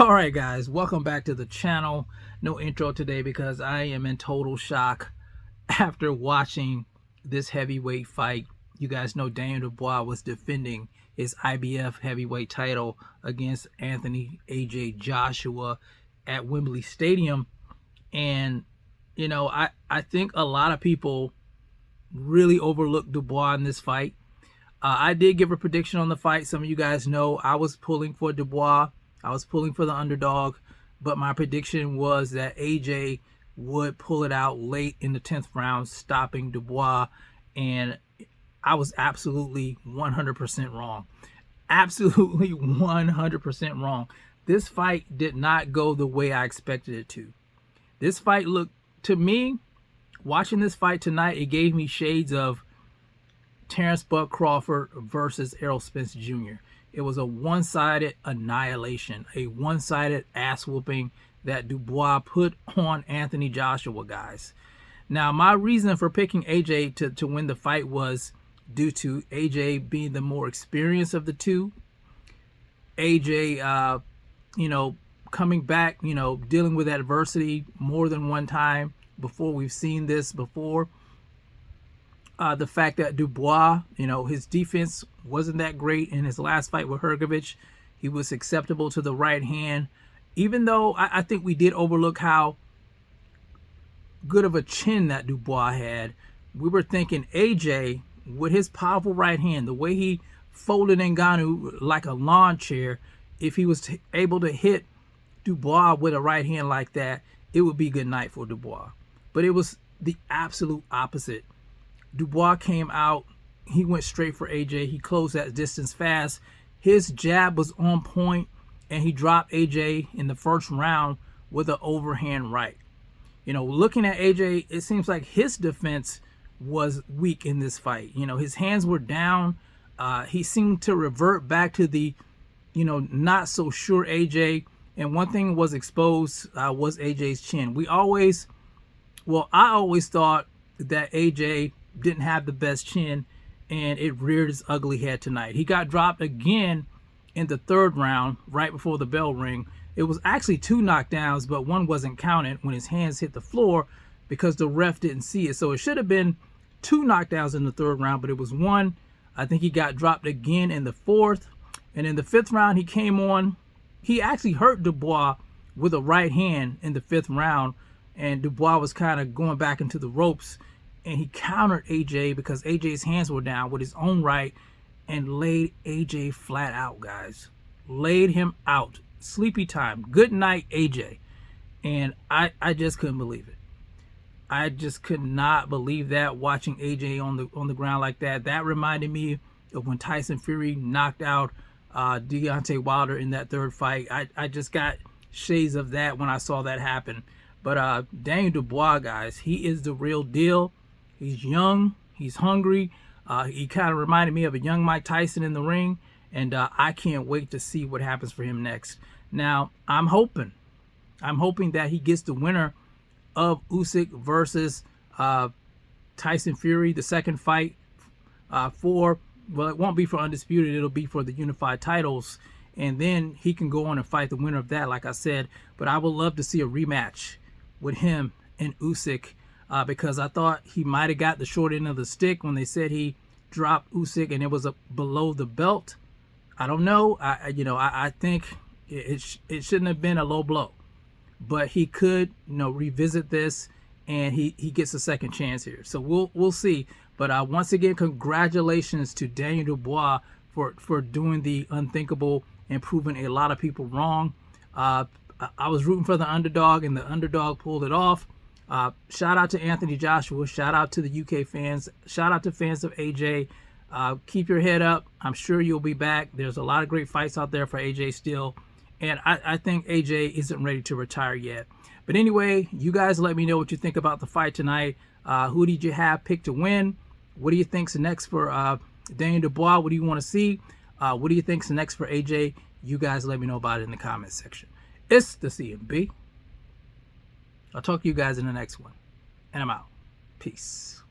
All right, guys, welcome back to the channel. No intro today because I am in total shock after watching this heavyweight fight. You guys know Daniel Dubois was defending his IBF heavyweight title against Anthony AJ Joshua at Wembley Stadium. And, I think a lot of people really overlooked Dubois in this fight. I did give a prediction on the fight. Some of you guys know I was pulling for Dubois. I was pulling for the underdog, but my prediction was that AJ would pull it out late in the 10th round, stopping Dubois, and I was absolutely 100% wrong. Absolutely 100% wrong. This fight did not go the way I expected it to. This fight looked, to me, watching this fight tonight, it gave me shades of Terrence Bud Crawford versus Errol Spence Jr. It was a one-sided annihilation, a one-sided ass whooping that Dubois put on Anthony Joshua, guys. Now, my reason for picking AJ to win the fight was due to AJ being the more experienced of the two. AJ, coming back, dealing with adversity more than one time before. We've seen this before. The fact that Dubois, his defense wasn't that great in his last fight with Hrgovic. He was acceptable to the right hand, even though I think we did overlook how good of a chin that Dubois had. We were thinking AJ, with his powerful right hand, the way he folded Ngannou like a lawn chair, if he was able to hit Dubois with a right hand like that, it would be good night for Dubois. But it was the absolute opposite. Dubois came out, he went straight for AJ. He closed that distance fast. His jab was on point, and he dropped AJ in the first round with an overhand right. Looking at AJ, it seems like his defense was weak in this fight. His hands were down. He seemed to revert back to the, not so sure AJ. And one thing was exposed was AJ's chin. I always thought that AJ didn't have the best chin, and it reared its ugly head tonight. He got dropped again in the third round right before the bell rang. It was actually 2 knockdowns, but one wasn't counted when his hands hit the floor because the ref didn't see it. So it should have been 2 knockdowns in the third round, but it was 1. I think he got dropped again in the 4th. And in the 5th round, he came on. He actually hurt Dubois with a right hand in the 5th round, and Dubois was kind of going back into the ropes. And he countered AJ because AJ's hands were down with his own right and laid AJ flat out, guys. Laid him out. Sleepy time. Good night, AJ. And I just couldn't believe it. I just could not believe that, watching AJ on the ground like that. That reminded me of when Tyson Fury knocked out Deontay Wilder in that third fight. I just got shades of that when I saw that happen. But Daniel Dubois, guys, he is the real deal. He's young. He's hungry. He kind of reminded me of a young Mike Tyson in the ring. And I can't wait to see what happens for him next. Now, I'm hoping that he gets the winner of Usyk versus Tyson Fury, the second fight it won't be for undisputed. It'll be for the unified titles. And then he can go on and fight the winner of that, like I said. But I would love to see a rematch with him and Usyk. Because I thought he might have got the short end of the stick when they said he dropped Usyk and it was below the belt. I don't know. I think it shouldn't have been a low blow, but he could revisit this, and he gets a second chance here. So we'll see. But once again, congratulations to Daniel Dubois for doing the unthinkable and proving a lot of people wrong. I was rooting for the underdog, and the underdog pulled it off. Shout out to Anthony Joshua. Shout out to the UK fans. Shout out to fans of AJ. Keep your head up. I'm sure you'll be back. There's a lot of great fights out there for AJ still. And I think AJ isn't ready to retire yet. But anyway, you guys let me know what you think about the fight tonight. Who did you have picked to win? What do you think's next for Daniel Dubois? What do you want to see? What do you think's next for AJ? You guys let me know about it in the comments section. It's the CMB. I'll talk to you guys in the next one. And I'm out. Peace.